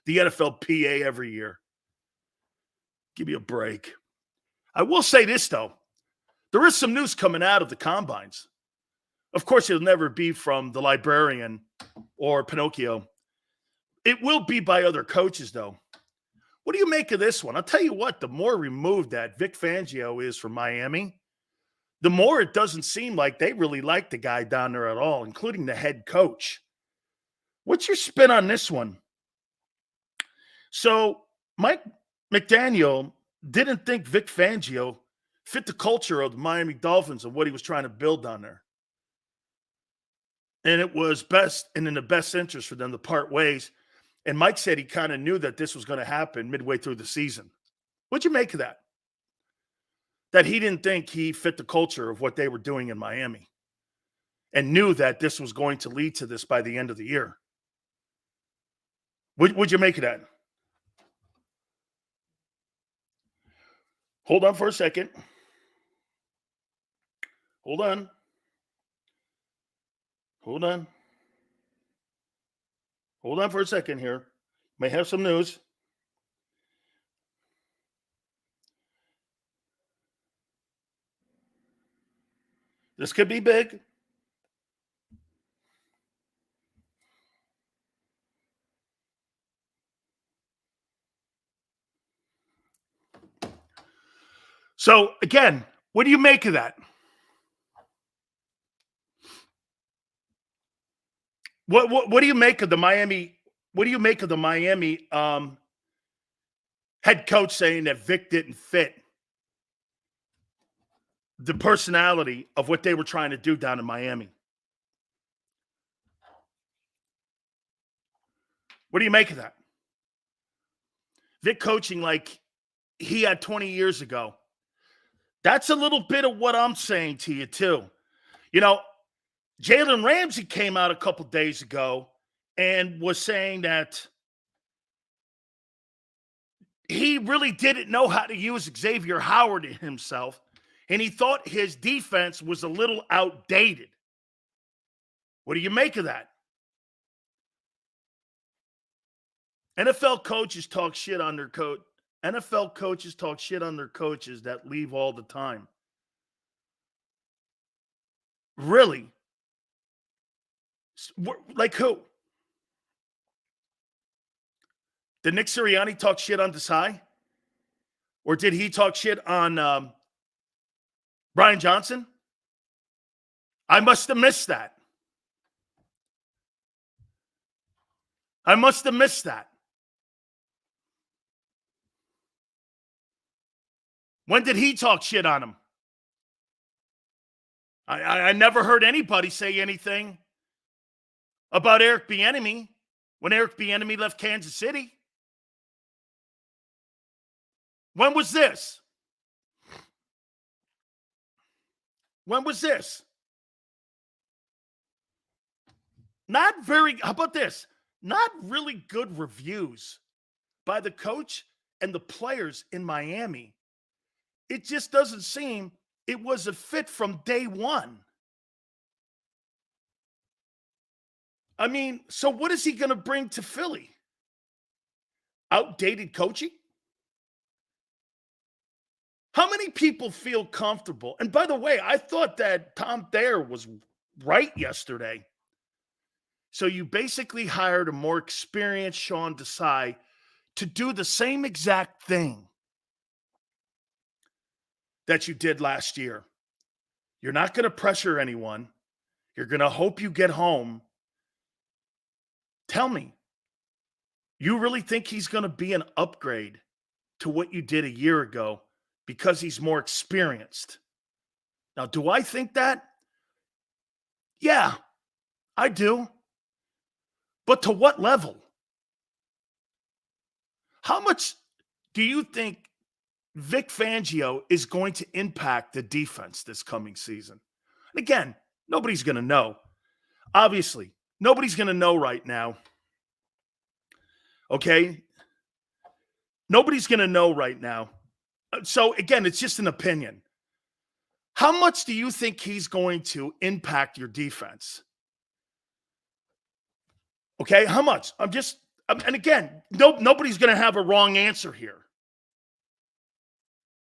the NFLPA every year. Give me a break. I will say this, though. There is some news coming out of the combines. Of course, it'll never be from the librarian or Pinocchio. It will be by other coaches, though. What do you make of this one? I'll tell you what, the more removed that Vic Fangio is from Miami, the more it doesn't seem like they really like the guy down there at all, including the head coach. What's your spin on this one? So Mike McDaniel didn't think Vic Fangio fit the culture of the Miami Dolphins and what he was trying to build down there. And it was best and in the best interest for them to part ways. And Mike said he kind of knew that this was going to happen midway through the season. What'd you make of that? That he didn't think he fit the culture of what they were doing in Miami and knew that this was going to lead to this by the end of the year. What'd you make of that? Hold on for a second. Hold on. Hold on. Hold on for a second here. May have some news. This could be big. So, again, what do you make of that? What do you make of the Miami? What do you make of the Miami head coach saying that Vic didn't fit the personality of what they were trying to do down in Miami? What do you make of that? Vic coaching like he had 20 years ago. That's a little bit of what I'm saying to you, too. You know, Jalen Ramsey came out a couple days ago and was saying that he really didn't know how to use Xavier Howard himself, and he thought his defense was a little outdated. What do you make of that? NFL coaches talk shit on their coach. NFL coaches talk shit on their coaches that leave all the time. Really? Like who? Did Nick Sirianni talk shit on Desai? Or did he talk shit on Brian Johnson? I must have missed that. I must have missed that. When did he talk shit on him? I never heard anybody say anything about Eric Bieniemy when Eric Bieniemy left Kansas City. When was this? When was this? Not very, how about this? Not really good reviews by the coach and the players in Miami. It just doesn't seem it was a fit from day one. I mean, so what is he going to bring to Philly? Outdated coaching? How many people feel comfortable? And by the way, I thought that Tom Thayer was right yesterday. So you basically hired a more experienced Sean Desai to do the same exact thing that you did last year. You're not going to pressure anyone. You're going to hope you get home. Tell me, you really think he's going to be an upgrade to what you did a year ago because he's more experienced? Now, do I think that? Yeah, I do. But to what level? How much do you think Vic Fangio is going to impact the defense this coming season? And again, nobody's going to know. Obviously, nobody's going to know right now. Okay? Nobody's going to know right now. So again, it's just an opinion. How much do you think he's going to impact your defense? Okay, how much? And again, nobody's going to have a wrong answer here.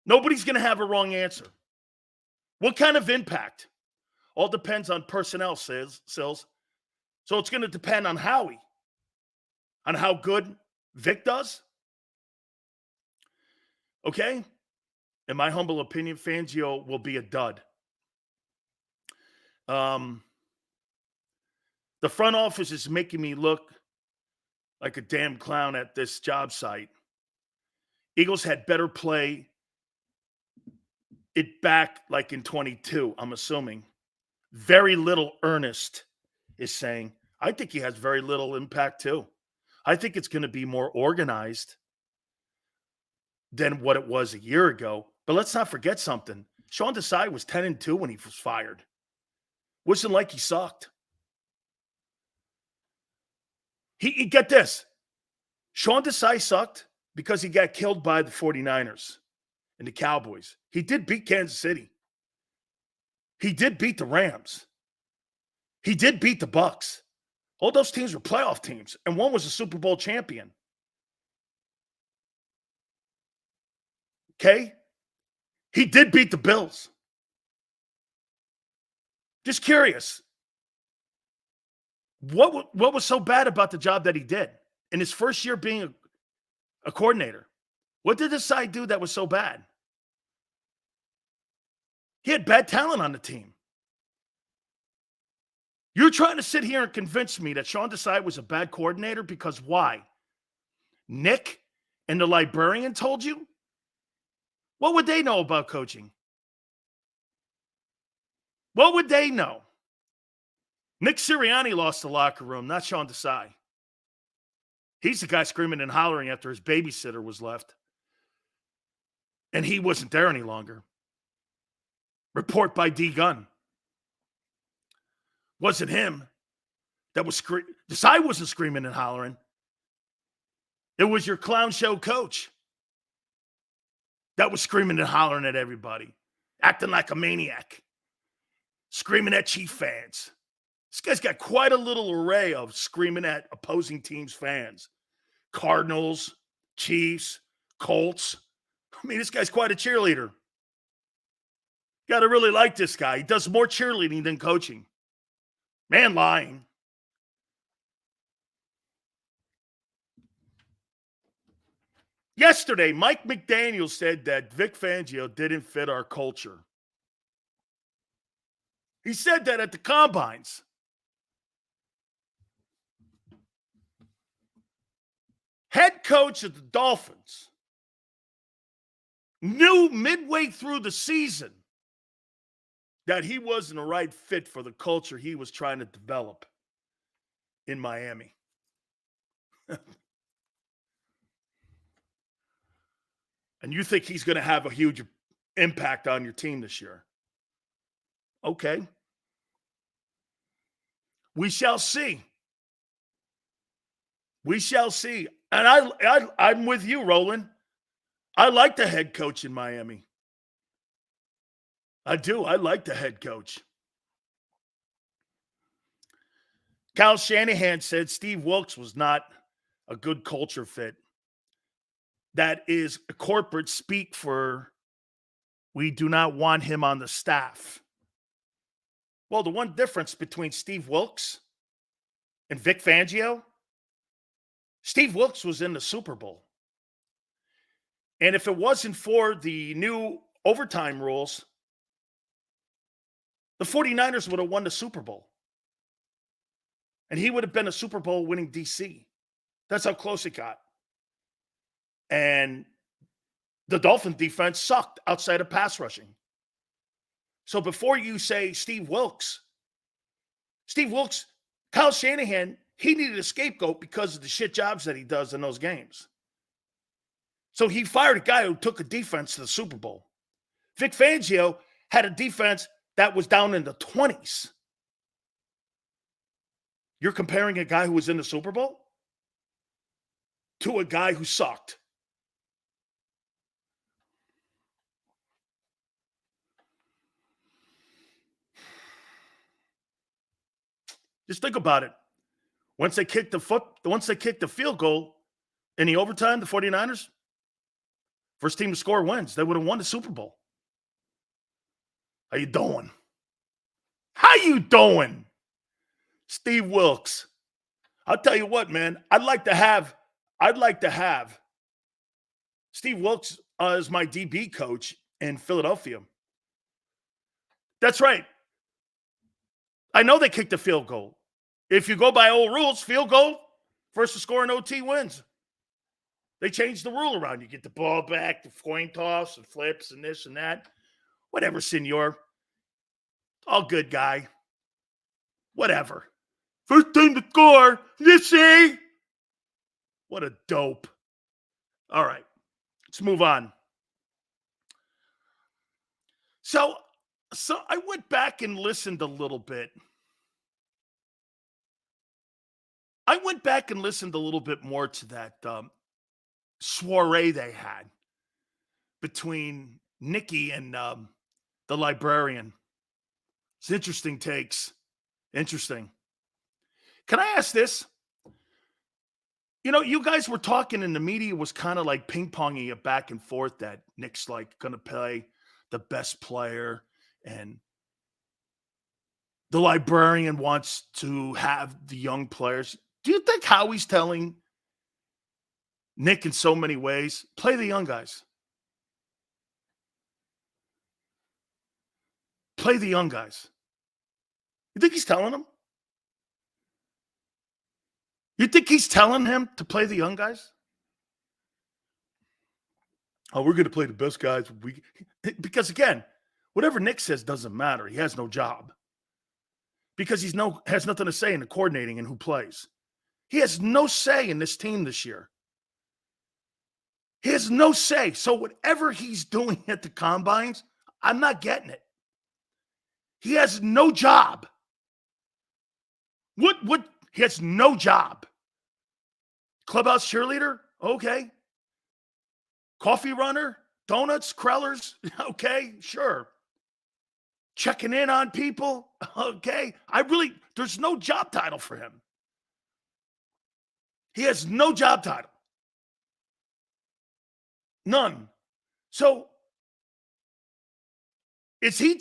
Nobody's going to have a wrong answer. What kind of impact? All depends on personnel, Sills. So it's going to depend on Howie, on how good Vic does. Okay? In my humble opinion, Fangio will be a dud. The front office is making me look like a damn clown at this job site. Eagles had better play it back like in 22, I'm assuming. Very little Ernest is saying. I think he has very little impact too. I think it's going to be more organized than what it was a year ago. But let's not forget something. Sean Desai was 10-2 when he was fired. Wasn't like he sucked. He get this. Sean Desai sucked because he got killed by the 49ers and the Cowboys. He did beat Kansas City. He did beat the Rams. He did beat the Bucks. All those teams were playoff teams, and one was a Super Bowl champion. Okay? He did beat the Bills. Just curious. What was so bad about the job that he did in his first year being a coordinator? What did this side do that was so bad? He had bad talent on the team. You're trying to sit here and convince me that Sean Desai was a bad coordinator because why? Nick and the librarian told you? What would they know about coaching? What would they know? Nick Sirianni lost the locker room, not Sean Desai. He's the guy screaming and hollering after his babysitter was left. And he wasn't there any longer. Report by D. Gunn. Wasn't him that was screaming. Desai wasn't screaming and hollering. It was your clown show coach that was screaming and hollering at everybody, acting like a maniac, screaming at Chief fans. This guy's got quite a little array of screaming at opposing teams' fans. Cardinals, Chiefs, Colts. I mean, this guy's quite a cheerleader. Got to really like this guy. He does more cheerleading than coaching. Man, lying. Yesterday, Mike McDaniel said that Vic Fangio didn't fit our culture. He said that at the Combines. Head coach of the Dolphins knew midway through the season that he wasn't a right fit for the culture he was trying to develop in Miami. And you think he's going to have a huge impact on your team this year? Okay. We shall see. We shall see. And I'm with you, Roland. I like the head coach in Miami. I do. I like the head coach. Kyle Shanahan said Steve Wilkes was not a good culture fit. That is a corporate speak for we do not want him on the staff. Well, the one difference between Steve Wilkes and Vic Fangio, Steve Wilkes was in the Super Bowl. And if it wasn't for the new overtime rules, the 49ers would have won the Super Bowl. And he would have been a Super Bowl winning DC. That's how close it got. And the Dolphin defense sucked outside of pass rushing. So before you say Steve Wilkes, Kyle Shanahan, he needed a scapegoat because of the shit jobs that he does in those games. So he fired a guy who took a defense to the Super Bowl. Vic Fangio had a defense that was down in the 20s. You're comparing a guy who was in the Super Bowl to a guy who sucked. Just think about it. Once they kicked the field goal in the overtime, the 49ers, first team to score wins. They would have won the Super Bowl. How you doing? How you doing? Steve Wilkes. I'll tell you what, man. I'd like to have Steve Wilkes as my DB coach in Philadelphia. That's right. I know they kicked the field goal. If you go by old rules, field goal, first to score in OT wins. They changed the rule around. You get the ball back, the coin toss, and flips, and this and that. Whatever, senor. All good, guy. Whatever. First team to score. You see? What a dope. All right. Let's move on. So I went back and listened a little bit. I went back and listened a little bit more to that soiree they had between Nikki and the librarian. It's interesting takes. Interesting. Can I ask this? You guys were talking and the media was kind of like ping-ponging it back and forth that Nick's like going to play the best player and the librarian wants to have the young players. Do you think Howie's telling Nick in so many ways, play the young guys? Play the young guys. You think he's telling him? You think he's telling him to play the young guys? Oh, we're going to play the best guys. Because again, whatever Nick says doesn't matter. He has no job. Because has nothing to say in the coordinating and who plays. He has no say in this team this year. He has no say. So whatever he's doing at the combines, I'm not getting it. He has no job. What? He has no job. Clubhouse cheerleader? Okay. Coffee runner? Donuts? Krellers? Okay, sure. Checking in on people? Okay. There's no job title for him. He has no job title. None. So, is he